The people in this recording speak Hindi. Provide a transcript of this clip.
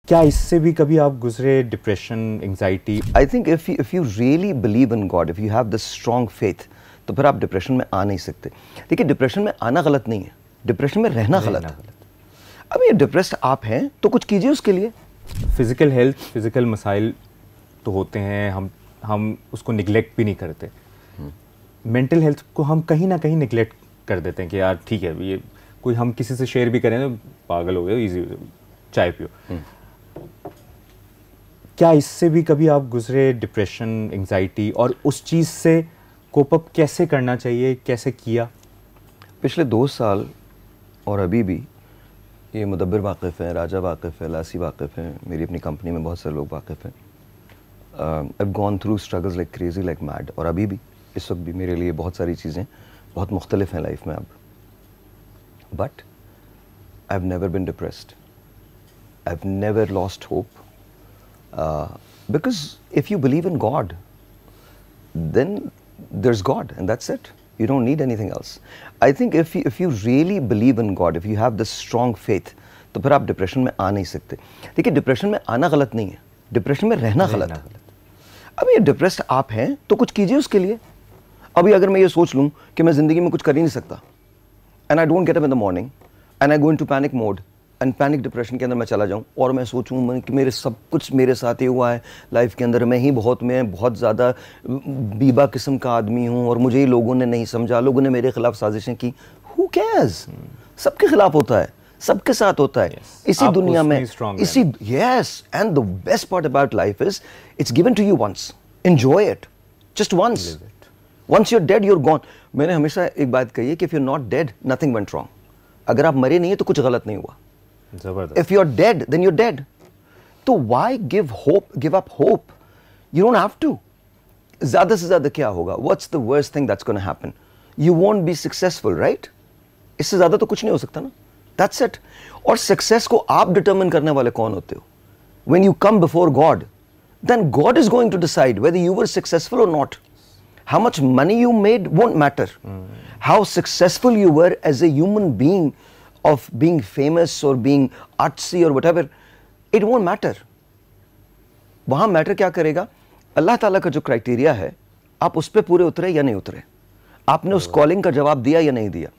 क्या इससे भी कभी आप गुजरे, depression, anxiety? I think if you really believe in God, if you have this strong faith, तो फिर आप डिप्रेशन में आ नहीं सकते। देखिए, डिप्रेशन में आना गलत नहीं है, डिप्रेशन में रहना गलत है। अब ये डिप्रेस्ड आप हैं तो कुछ कीजिए उसके लिए। फिजिकल हेल्थ, फिजिकल मसाइल तो होते हैं, हम उसको निगलेक्ट भी नहीं करते। मेंटल हेल्थ को हम कहीं ना कहीं निगलेक्ट कर देते हैं कि यार ठीक है, ये कोई हम किसी से शेयर भी करें तो पागल हो गए, इजी चाय पियो। क्या इससे भी कभी आप गुजरे, डिप्रेशन, एंजाइटी, और उस चीज़ से कोप अप कैसे करना चाहिए, कैसे किया? पिछले 2 साल और अभी भी ये मुदब्बिर वाकिफ़ हैं, राजा वाकिफ़ है, लासी वाकिफ़ हैं, मेरी अपनी कंपनी में बहुत सारे लोग वाकिफ़ हैं। I have gone through struggles like crazy, like mad, और अभी भी इस वक्त भी मेरे लिए बहुत सारी चीज़ें बहुत मुख्तलिफ हैं लाइफ में अब। But I have never been depressed, I have never lost hope, because if you believe in God then there's God and that's it. You don't need anything else. I think if you really believe in God, if you have this strong faith, तो फिर आप डिप्रेशन में आ नहीं सकते। देखिए, डिप्रेशन में आना गलत नहीं है, डिप्रेशन में रहना गलत है। अब ये डिप्रेस्ड आप हैं तो कुछ कीजिए उसके लिए। अभी अगर मैं ये सोच लूँ कि मैं ज़िंदगी में कुछ कर ही नहीं सकता, and I don't get up in the morning and I go into panic mode and panic depression के अंदर मैं चला जाऊं और मैं सोचूं कि मेरे सब कुछ मेरे साथ ही हुआ है लाइफ के अंदर, मैं बहुत ज़्यादा बीबा किस्म का आदमी हूं और मुझे ही लोगों ने नहीं समझा, लोगों ने मेरे खिलाफ साजिशें की। Who cares? सबके खिलाफ होता है, सबके साथ होता है। इसी दुनिया में इसी yes, and the best part about life is it's given to you once, enjoy it just once. Once you're dead you're gone. मैंने हमेशा एक बात कही है कि if you not dead nothing went wrong. अगर आप मरे नहीं है तो कुछ गलत नहीं हुआ। If you're dead, then you're dead. तो why give up hope? You don't have to. ज़्यादा से ज़्यादा क्या होगा? What's the worst thing that's going to happen? You won't be successful, right? इससे ज़्यादा तो कुछ नहीं हो सकता ना? That's it. और success को आप determine करने वाले कौन होते हो? When you come before God, then God is going to decide whether you were successful or not. How much money you made won't matter. How successful you were as a human being, of being famous or being artsy or whatever, it won't matter. वहां मैटर क्या करेगा? अल्लाह ताला का जो क्राइटेरिया है, आप उस पे पूरे उतरे या नहीं उतरे, आपने उस कॉलिंग का जवाब दिया या नहीं दिया।